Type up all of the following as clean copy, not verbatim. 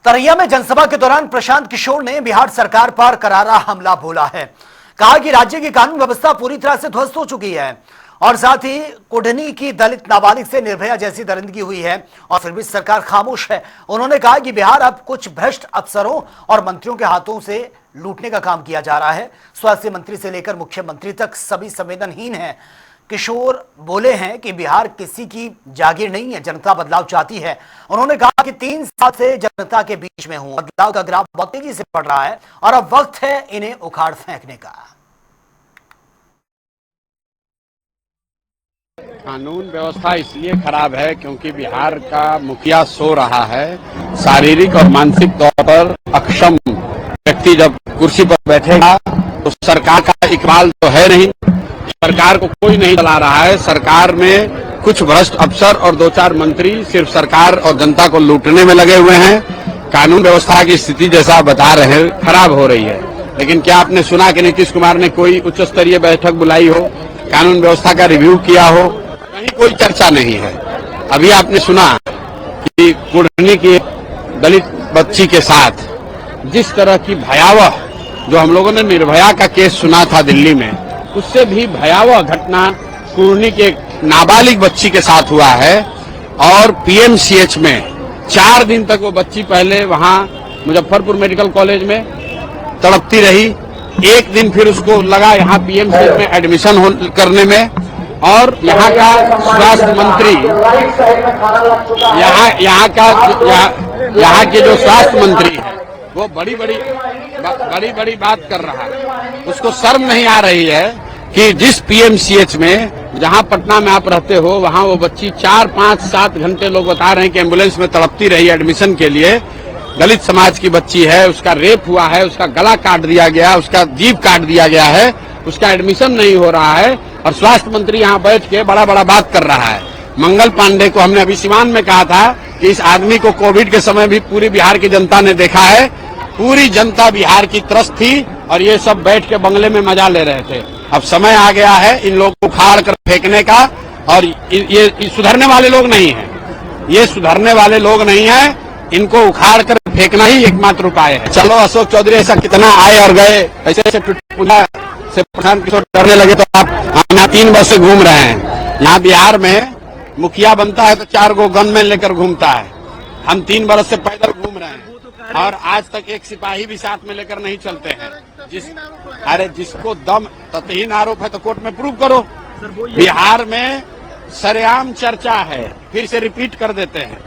तरैया में जनसभा के दौरान प्रशांत किशोर ने बिहार सरकार पर करारा हमला बोला है। कहा कि राज्य की कानून व्यवस्था पूरी तरह से ध्वस्त हो चुकी है और साथ ही कुढ़नी की दलित नाबालिग से निर्भया जैसी दरिंदगी हुई है और फिर भी सरकार खामोश है। उन्होंने कहा कि बिहार अब कुछ भ्रष्ट अफसरों और मंत्रियों के हाथों से लूटने का काम किया जा रहा है। स्वास्थ्य मंत्री से लेकर मुख्यमंत्री तक सभी संवेदनहीन हैं। किशोर बोले हैं कि बिहार किसी की जागीर नहीं है, जनता बदलाव चाहती है। उन्होंने कहा कि 3 साल से जनता के बीच में हूं, बदलाव का ग्राफ बहुत तेजी से बढ़ रहा है और अब वक्त है इन्हें उखाड़ फेंकने का। कानून व्यवस्था इसलिए खराब है क्योंकि बिहार का मुखिया सो रहा है। शारीरिक और मानसिक तौर पर अक्षम व्यक्ति जब कुर्सी पर बैठेगा तो सरकार का इकबाल तो है नहीं, सरकार को कोई नहीं चला रहा है। सरकार में कुछ भ्रष्ट अफसर और 2-4 मंत्री सिर्फ सरकार और जनता को लूटने में लगे हुए हैं। कानून व्यवस्था की स्थिति जैसा बता रहे हैं खराब हो रही है। लेकिन क्या आपने सुना कि नीतीश कुमार ने कोई उच्च स्तरीय बैठक बुलाई हो, कानून व्यवस्था का रिव्यू किया हो? कहीं कोई चर्चा नहीं है। अभी आपने सुना कि कुढ़नी की दलित बच्ची के साथ जिस तरह की भयावह, जो हम लोगों ने निर्भया का केस सुना था दिल्ली में, उससे भी भयावह घटना कुढ़नी के नाबालिग बच्ची के साथ हुआ है। और पीएमसीएच में 4 दिन तक वो बच्ची पहले वहां मुजफ्फरपुर मेडिकल कॉलेज में तड़पती रही। एक दिन फिर उसको लगा यहाँ पीएमसीएच में एडमिशन करने में, और यहाँ का स्वास्थ्य मंत्री, यहाँ के जो स्वास्थ्य मंत्री है वो बड़ी बड़ी बात कर रहा है। उसको शर्म नहीं आ रही है कि जिस पीएमसीएच में, जहां पटना में आप रहते हो, वहां वो बच्ची 4, 5, 7 घंटे लोग बता रहे हैं कि एम्बुलेंस में तड़पती रही एडमिशन के लिए। दलित समाज की बच्ची है, उसका रेप हुआ है, उसका गला काट दिया गया, उसका जीभ काट दिया गया है, उसका एडमिशन नहीं हो रहा है और स्वास्थ्य मंत्री यहाँ बैठ के बड़ा बात कर रहा है। मंगल पांडे को हमने अभी सिवान में कहा था कि इस आदमी को कोविड के समय भी पूरी बिहार की जनता ने देखा है। पूरी जनता बिहार की त्रस्त थी और ये सब बैठ के बंगले में मजा ले रहे थे। अब समय आ गया है इन लोगों को उखाड़ कर फेंकने का, और ये सुधरने वाले लोग नहीं है, ये सुधरने वाले लोग नहीं है। इनको उखाड़ कर फेंकना ही एकमात्र उपाय है। चलो, अशोक चौधरी ऐसा कितना आए और गए, ऐसे पूजा से प्रशांत किशोर डरने लगे तो आप हम यहाँ 3 वर्ष से घूम रहे हैं। यहाँ बिहार में मुखिया बनता है तो 4 गो गनमैन लेकर घूमता है। हम 3 वर्ष से पैदल घूम रहे हैं और आज तक एक सिपाही भी साथ में लेकर नहीं चलते हैं। जिसको दम, तथहीन आरोप है तो कोर्ट में प्रूव करो। बिहार में सरेआम चर्चा है, फिर से रिपीट कर देते हैं।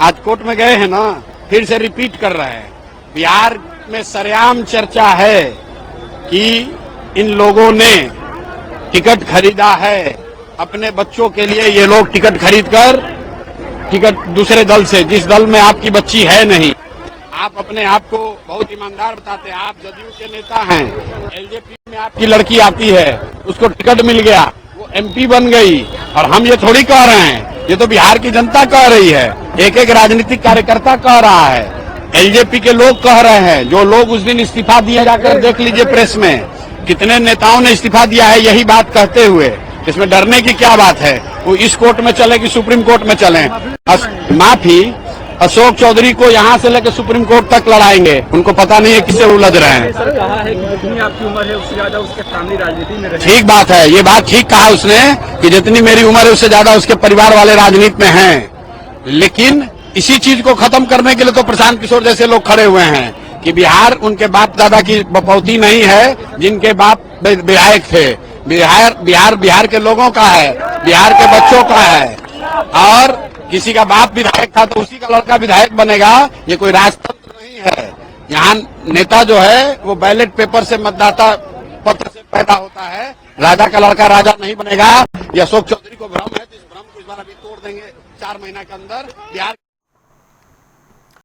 आज कोर्ट में गए हैं ना, फिर से रिपीट कर रहे हैं। बिहार में सरेआम चर्चा है कि इन लोगों ने टिकट खरीदा है अपने बच्चों के लिए। ये लोग टिकट खरीदकर टिकट दूसरे दल से, जिस दल में आपकी बच्ची है नहीं, आप अपने आप को बहुत ईमानदार बताते हैं। आप जदयू के नेता हैं, एलजेपी में आपकी लड़की आती है, उसको टिकट मिल गया, वो एमपी बन गई। और हम ये थोड़ी कह रहे हैं, ये तो बिहार की जनता कह रही है, एक राजनीतिक कार्यकर्ता कह रहा है, एलजेपी के लोग कह रहे हैं। जो लोग उस दिन इस्तीफा दिए, जाकर देख लीजिए प्रेस में कितने नेताओं ने इस्तीफा दिया है यही बात कहते हुए। इसमें डरने की क्या बात है? वो इस कोर्ट में चले कि सुप्रीम कोर्ट में चले? माफी, अशोक चौधरी को यहाँ से लेकर सुप्रीम कोर्ट तक लड़ाएंगे। उनको पता नहीं है किससे उलझ रहे हैं। सर, कहा है कि जितनी आपकी उम्र है उससे ज्यादा उसके फैमिली राजनीति में रहे। ठीक बात है, ये बात ठीक कहा उसने कि जितनी मेरी उम्र है उससे ज्यादा उसके परिवार वाले राजनीति में हैं। लेकिन इसी चीज को खत्म करने के लिए तो प्रशांत किशोर जैसे लोग खड़े हुए हैं कि बिहार उनके बाप दादा की बपौती नहीं है, जिनके बाप विधायक थे। बिहार के लोगों का है, बिहार के बच्चों का है। और किसी का बाप विधायक था तो उसी का लड़का विधायक बनेगा, ये कोई राजतंत्र नहीं है। यहाँ नेता जो है वो बैलेट पेपर से, मतदाता पत्र से पैदा होता है। राजा का लड़का राजा नहीं बनेगा। ये अशोक चौधरी को भ्रम है, तो इस भ्रम को इस बार अभी तोड़ देंगे 4 महीना के अंदर। बिहार